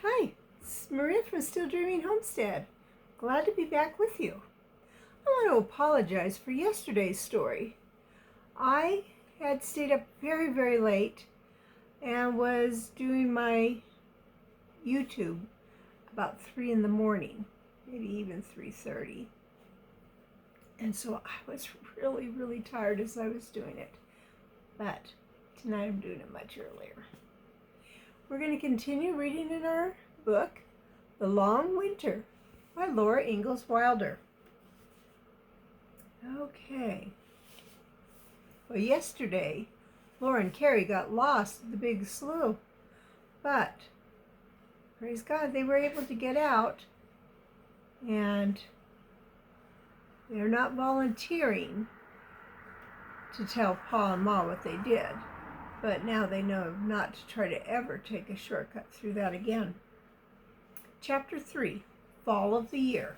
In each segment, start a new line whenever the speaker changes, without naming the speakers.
Hi, it's Maria from Still Dreaming Homestead. Glad to be back with you. I want to apologize for yesterday's story. I had stayed up very, very late and was doing my YouTube about 3 in the morning, maybe even 3:30. And so I was really, really tired as I was doing it. But tonight I'm doing it much earlier. We're going to continue reading in our book, The Long Winter by Laura Ingalls Wilder. Okay. Well, yesterday, Laura and Carrie got lost at the big slough, but praise God, they were able to get out, and they're not volunteering to tell Pa and Ma what they did, but now they know not to try to ever take a shortcut through that again. Chapter 3, Fall of the Year.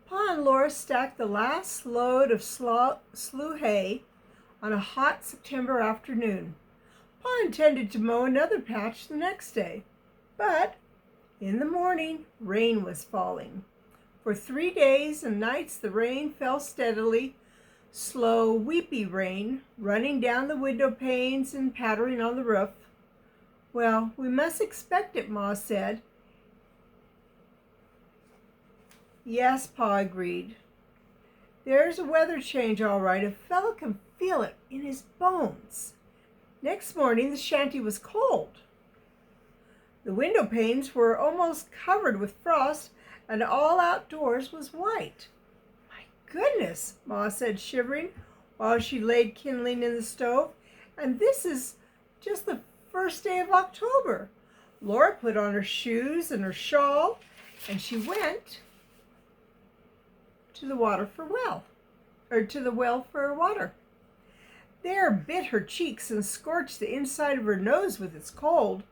Pa and Laura stacked the last load of slough hay on a hot September afternoon. Pa intended to mow another patch the next day, but in the morning, rain was falling. For 3 days and nights the rain fell steadily, slow, weepy rain, running down the window panes and pattering on the roof. Well, we must expect it, Ma said. Yes, Pa agreed. There's a weather change, all right. A fellow can feel it in his bones. Next morning, the shanty was cold. The window panes were almost covered with frost, and all outdoors was white. Goodness, Ma said, shivering, while she laid kindling in the stove. And this is just the first day of October. Laura put on her shoes and her shawl, and she went to the well for water. The air bit her cheeks and scorched the inside of her nose with its cold.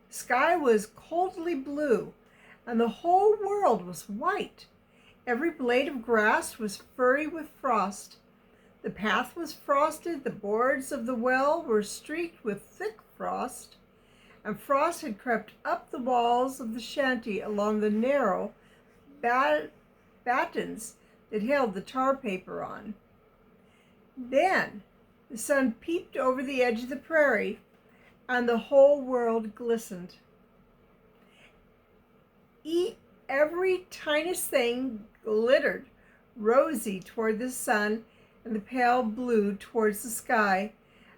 The sky was coldly blue, and the whole world was white. Every blade of grass was furry with frost. The path was frosted, the boards of the well were streaked with thick frost, and frost had crept up the walls of the shanty along the narrow battens that held the tar paper on. Then the sun peeped over the edge of the prairie, and the whole world glistened. Every tiniest thing glittered rosy toward the sun and the pale blue towards the sky,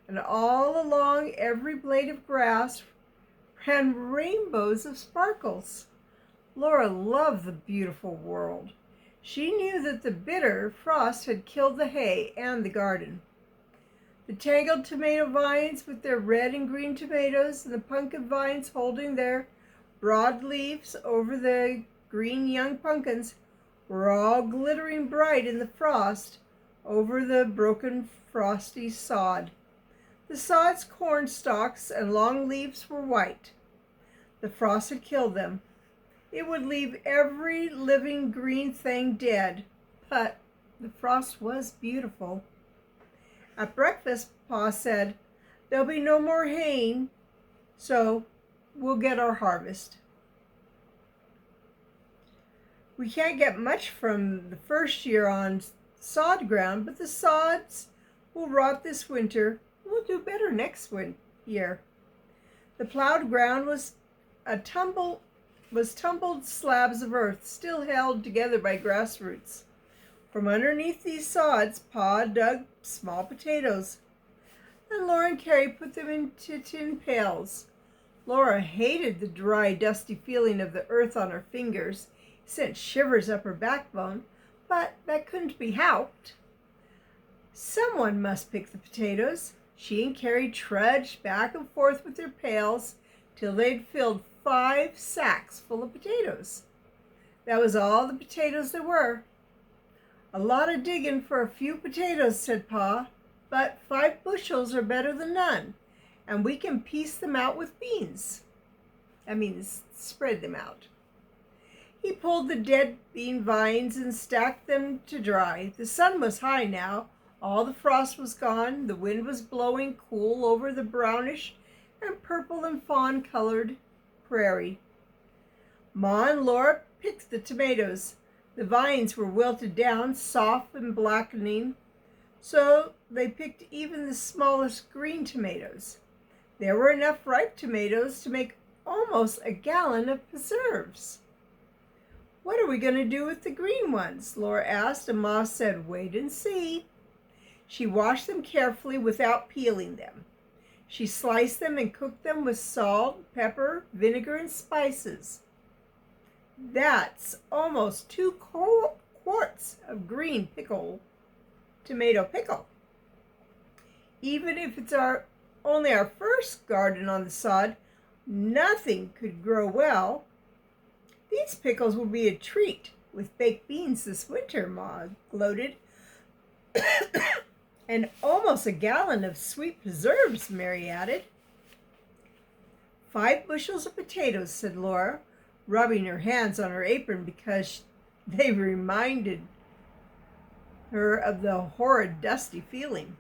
and all along every blade of grass ran rainbows of sparkles. Laura loved the beautiful world. She knew that the bitter frost had killed the hay and the garden. The tangled tomato vines with their red and green tomatoes, and the pumpkin vines holding their broad leaves over the green young pumpkins, were all glittering bright in the frost over the broken frosty sod. The sod's corn stalks and long leaves were white. The frost had killed them. It would leave every living green thing dead, but the frost was beautiful. At breakfast, Pa said, "There'll be no more haying, so we'll get our harvest. We can't get much from the first year on sod ground, but the sods will rot this winter. We'll do better next year." The plowed ground was tumbled slabs of earth, still held together by grass roots. From underneath these sods, Pa dug small potatoes, and Laura and Carrie put them into tin pails. Laura hated the dry, dusty feeling of the earth on her fingers. It sent shivers up her backbone, but that couldn't be helped. Someone must pick the potatoes. She and Carrie trudged back and forth with their pails till they'd filled 5 sacks full of potatoes. That was all the potatoes there were. "A lot of digging for a few potatoes," said Pa, "but 5 bushels are better than none, and we can piece them out with beans. Spread them out." He pulled the dead bean vines and stacked them to dry. The sun was high now. All the frost was gone. The wind was blowing cool over the brownish and purple and fawn-colored prairie. Ma and Laura picked the tomatoes. The vines were wilted down, soft and blackening, so they picked even the smallest green tomatoes. There were enough ripe tomatoes to make almost a gallon of preserves. "What are we going to do with the green ones?" Laura asked, and Ma said, "Wait and see." She washed them carefully without peeling them. She sliced them and cooked them with salt, pepper, vinegar, and spices. That's almost 2 quarts of green tomato pickle. Even if it's only our first garden on the sod, nothing could grow well. "These pickles will be a treat with baked beans this winter," Ma gloated. "And almost a gallon of sweet preserves," Mary added. "5 bushels of potatoes," said Laura, rubbing her hands on her apron because they reminded her of the horrid dusty feeling.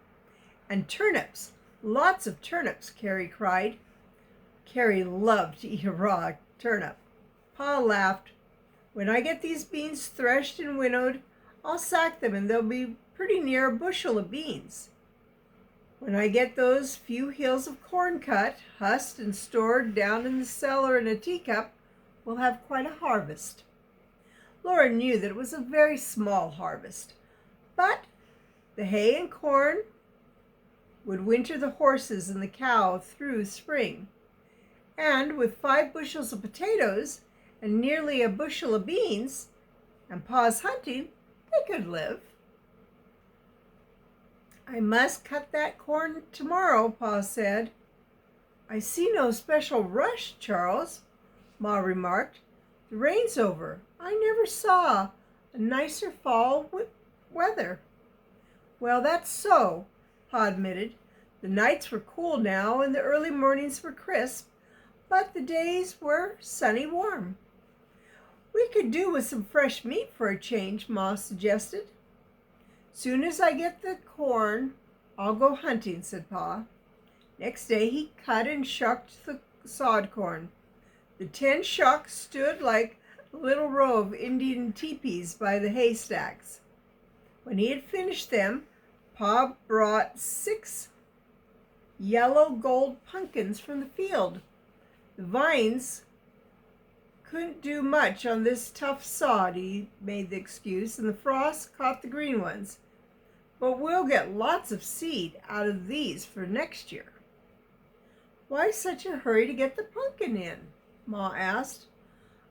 "And turnips, lots of turnips," Carrie cried. Carrie loved to eat a raw turnip. Pa laughed. "When I get these beans threshed and winnowed, I'll sack them and they'll be pretty near a bushel of beans. When I get those few hills of corn cut, husked, and stored down in the cellar in a teacup, we'll have quite a harvest." Laura knew that it was a very small harvest, but the hay and corn would winter the horses and the cow through spring. And with 5 bushels of potatoes and nearly a bushel of beans and Pa's hunting, they could live. "I must cut that corn tomorrow," Pa said. "I see no special rush, Charles," Ma remarked. "The rain's over. I never saw a nicer fall weather." "Well, that's so," Pa admitted. "The nights were cool now and the early mornings were crisp, but the days were sunny warm." "We could do with some fresh meat for a change," Ma suggested. "Soon as I get the corn, I'll go hunting," said Pa. Next day he cut and shucked the sod corn. The 10 shucks stood like a little row of Indian teepees by the haystacks. When he had finished them, Pa brought 6 yellow gold pumpkins from the field. The vines couldn't do much on this tough sod, he made the excuse, and the frost caught the green ones. "But we'll get lots of seed out of these for next year." "Why such a hurry to get the pumpkin in?" Ma asked.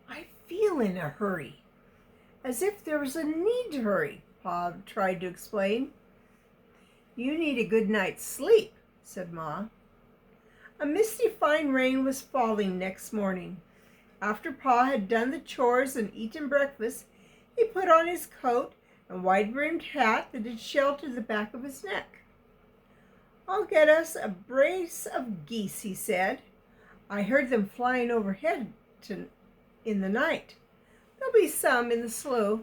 "I feel in a hurry." "As if there was a need to hurry," Pa tried to explain. "You need a good night's sleep," said Ma. A misty fine rain was falling next morning. After Pa had done the chores and eaten breakfast, he put on his coat and wide-brimmed hat that had sheltered the back of his neck. "I'll get us a brace of geese," he said. "I heard them flying overhead in the night. There'll be some in the slough."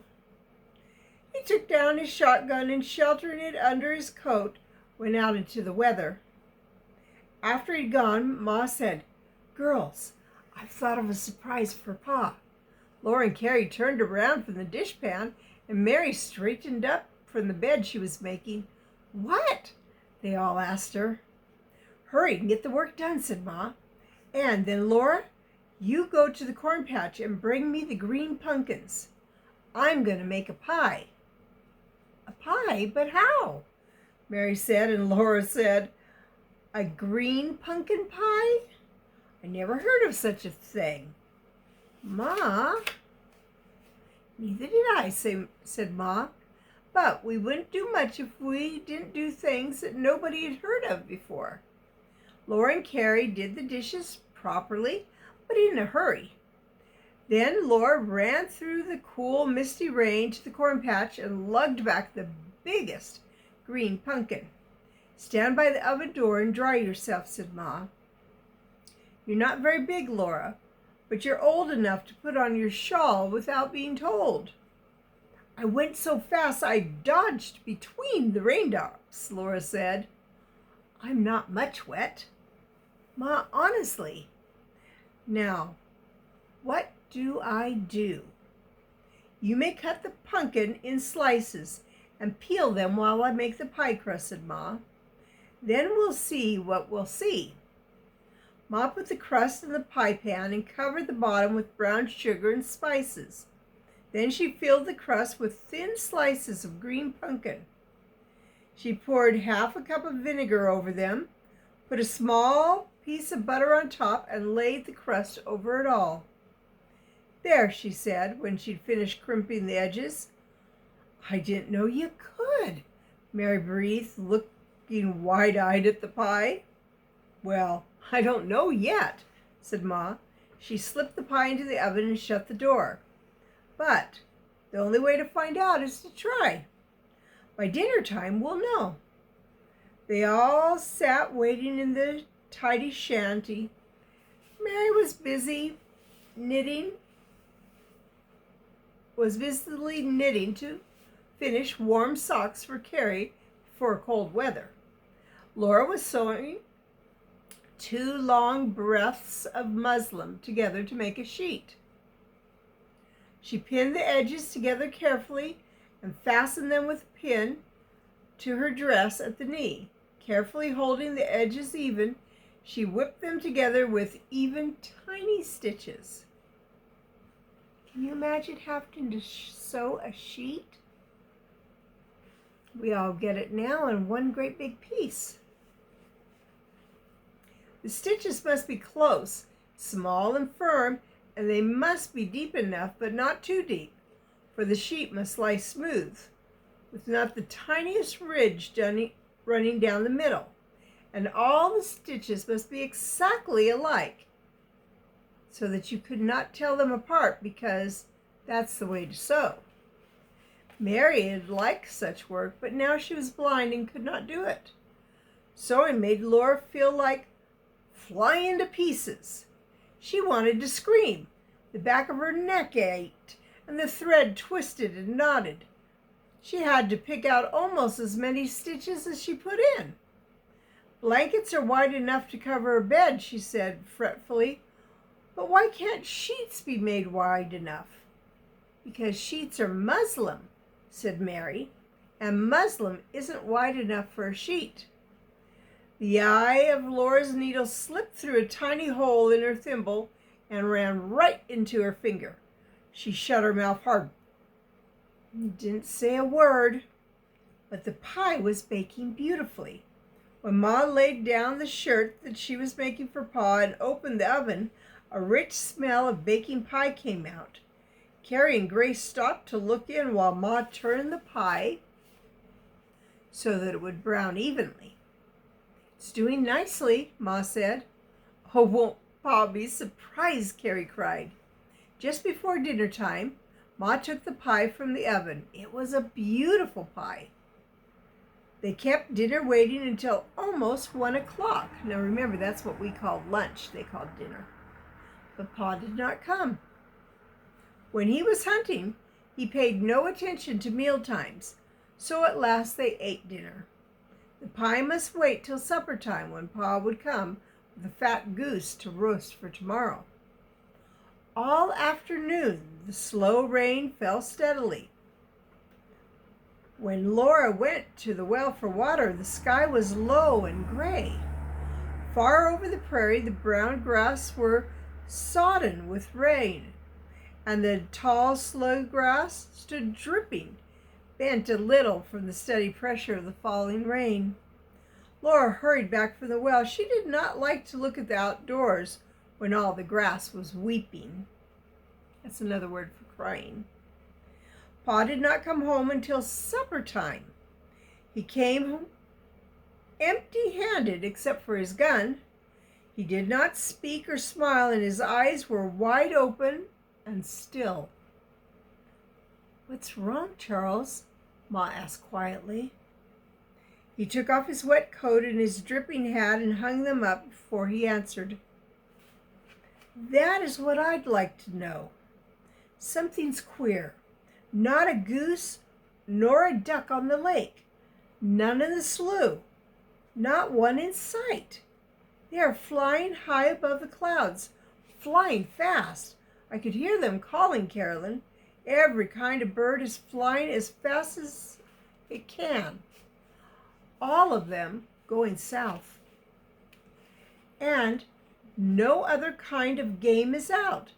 He took down his shotgun and, sheltering it under his coat, went out into the weather. After he'd gone, Ma said, "Girls, I've thought of a surprise for Pa." Laura and Carrie turned around from the dishpan, and Mary straightened up from the bed she was making. "What?" they all asked her. "Hurry and get the work done," said Ma. "And then, Laura, you go to the corn patch and bring me the green pumpkins. I'm going to make a pie." "A pie? But how?" Mary said, and Laura said, "A green pumpkin pie? I never heard of such a thing." "Ma." "Neither did I," said Ma. "But we wouldn't do much if we didn't do things that nobody had heard of before." Laura and Carrie did the dishes properly, but in a hurry. Then Laura ran through the cool, misty rain to the corn patch and lugged back the biggest green pumpkin. "Stand by the oven door and dry yourself," said Ma. "You're not very big, Laura, but you're old enough to put on your shawl without being told." "I went so fast I dodged between the raindrops," Laura said. "I'm not much wet." "Ma, honestly." "Now, What do I do? You may cut the pumpkin in slices and peel them while I make the pie crust, said Ma. Then we'll see what we'll see. Ma put the crust in the pie pan and covered the bottom with brown sugar and spices. Then she filled the crust with thin slices of green pumpkin. She poured half a cup of vinegar over them, put a small piece of butter on top, and laid the crust over it all. There, she said, when she'd finished crimping the edges. I didn't know you could, Mary breathed, looking wide-eyed at the pie. Well, I don't know yet, said Ma. She slipped the pie into the oven and shut the door. But the only way to find out is to try. By dinner time, we'll know. They all sat waiting in the tidy shanty. Mary was busily knitting to finish warm socks for Carrie for cold weather. Laura was sewing 2 long breadths of muslin together to make a sheet. She pinned the edges together carefully and fastened them with a pin to her dress at the knee. Carefully holding the edges even, she whipped them together with even tiny stitches. Can you imagine having to sew a sheet? We all get it now in one great big piece. The stitches must be close, small and firm, and they must be deep enough, but not too deep, for the sheet must lie smooth, with not the tiniest ridge running down the middle, and all the stitches must be exactly alike, so that you could not tell them apart, because that's the way to sew. Mary had liked such work, but now she was blind and could not do it. Sewing made Laura feel like flying to pieces. She wanted to scream. The back of her neck ached, and the thread twisted and knotted. She had to pick out almost as many stitches as she put in. Blankets are wide enough to cover a bed, she said fretfully. But why can't sheets be made wide enough? Because sheets are muslin, said Mary, and muslin isn't wide enough for a sheet. The eye of Laura's needle slipped through a tiny hole in her thimble and ran right into her finger. She shut her mouth hard. Didn't say a word, but the pie was baking beautifully. When Ma laid down the shirt that she was making for Pa and opened the oven, a rich smell of baking pie came out. Carrie and Grace stopped to look in while Ma turned the pie so that it would brown evenly. It's doing nicely, Ma said. Oh, won't Pa be surprised, Carrie cried. Just before dinner time, Ma took the pie from the oven. It was a beautiful pie. They kept dinner waiting until almost 1 o'clock. Now remember, that's what we called lunch. They called dinner. But Pa did not come. When he was hunting, he paid no attention to meal times, so at last they ate dinner. The pie must wait till supper time, when Pa would come with a fat goose to roast for tomorrow. All afternoon, the slow rain fell steadily. When Laura went to the well for water, the sky was low and gray. Far over the prairie, the brown grass were sodden with rain, and the tall, slow grass stood dripping, bent a little from the steady pressure of the falling rain. Laura hurried back from the well. She did not like to look at the outdoors when all the grass was weeping. That's another word for crying. Pa did not come home until supper time. He came empty-handed except for his gun. He did not speak or smile, and his eyes were wide open and still. What's wrong, Charles? Ma asked quietly. He took off his wet coat and his dripping hat and hung them up before he answered. That is what I'd like to know. Something's queer. Not a goose nor a duck on the lake. None in the slough. Not one in sight. They are flying high above the clouds, flying fast. I could hear them calling Carolyn. Every kind of bird is flying as fast as it can, all of them going south. And no other kind of game is out.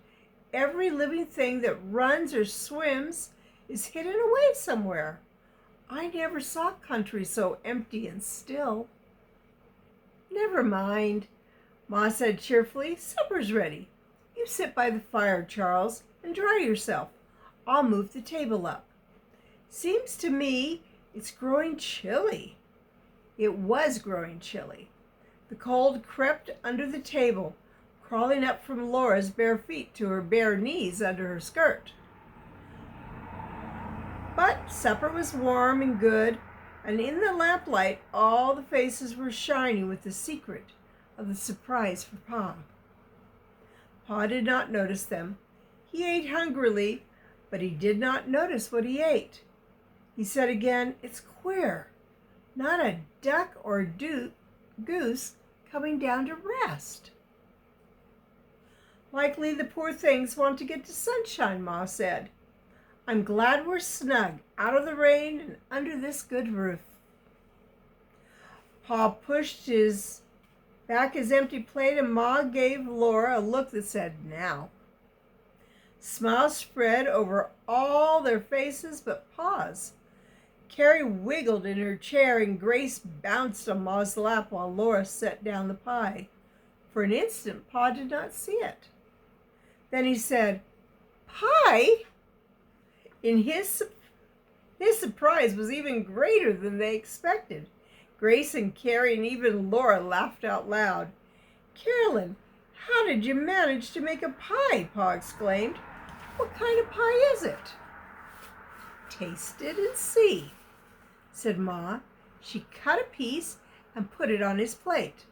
Every living thing that runs or swims is hidden away somewhere. I never saw country so empty and still. Never mind, Ma said cheerfully. Supper's ready. You sit by the fire, Charles, and dry yourself. I'll move the table up. Seems to me it's growing chilly. It was growing chilly. The cold crept under the table, crawling up from Laura's bare feet to her bare knees under her skirt. But supper was warm and good, and in the lamplight all the faces were shining with the secret of the surprise for Pa. Pa did not notice them. He ate hungrily, but he did not notice what he ate. He said again, "It's queer. Not a duck or goose coming down to rest." "Likely the poor things want to get to sunshine," Ma said. "I'm glad we're snug, out of the rain and under this good roof." Pa pushed back his empty plate, and Ma gave Laura a look that said, "Now." Smiles spread over all their faces but Pa's. Carrie wiggled in her chair and Grace bounced on Ma's lap while Laura set down the pie. For an instant, Pa did not see it. Then he said, "Pie?" In his surprise was even greater than they expected. Grace and Carrie and even Laura laughed out loud. "Carolyn, how did you manage to make a pie?" Pa exclaimed. "What kind of pie is it?" "Taste it and see," said Ma. She cut a piece and put it on his plate.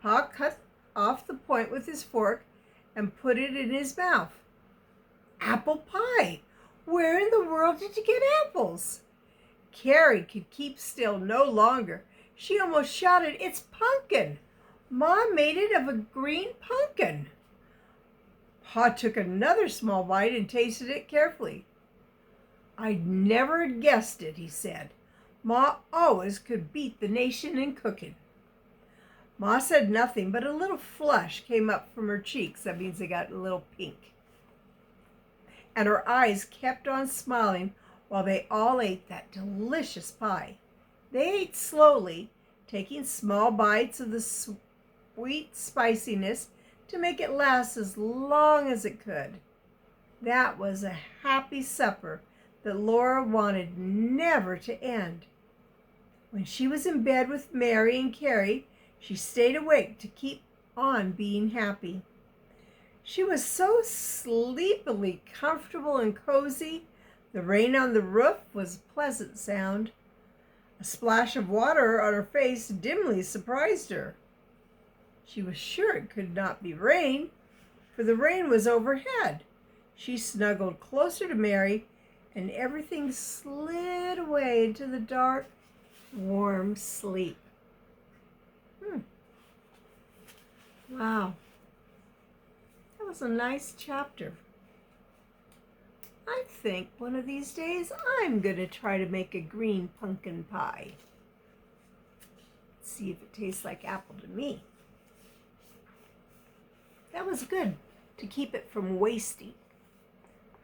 Pa cut off the point with his fork and put it in his mouth. "Apple pie! Where in the world did you get apples?" Carrie could keep still no longer. She almost shouted, "It's pumpkin! Ma made it of a green pumpkin." Pa took another small bite and tasted it carefully. "I'd never guessed it," he said. "Ma always could beat the nation in cooking." Ma said nothing, but a little flush came up from her cheeks. That means they got a little pink. And her eyes kept on smiling while they all ate that delicious pie. They ate slowly, taking small bites of the sweet spiciness to make it last as long as it could. That was a happy supper that Laura wanted never to end. When she was in bed with Mary and Carrie, she stayed awake to keep on being happy. She was so sleepily comfortable and cozy. The rain on the roof was a pleasant sound. A splash of water on her face dimly surprised her. She was sure it could not be rain, for the rain was overhead. She snuggled closer to Mary, and everything slid away into the dark, warm sleep. Wow. That was a nice chapter. I think one of these days I'm going to try to make a green pumpkin pie. See if it tastes like apple to me. That was good to keep it from wasting.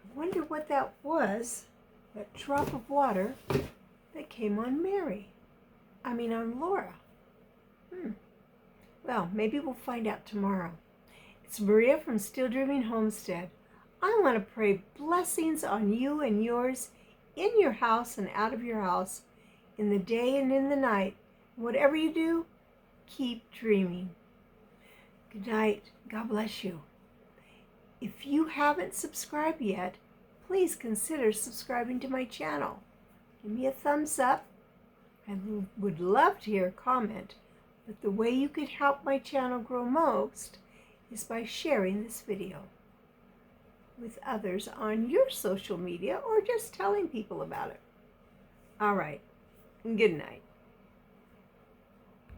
I wonder what that was, that drop of water that came on on Laura. Well, maybe we'll find out tomorrow. It's Maria from Still Dreaming Homestead. I want to pray blessings on you and yours, in your house and out of your house, in the day and in the night. Whatever you do, keep dreaming. Good night. God bless you. If you haven't subscribed yet, please consider subscribing to my channel. Give me a thumbs up. I would love to hear a comment, but the way you could help my channel grow most is by sharing this video with others on your social media or just telling people about it. All right. Good night.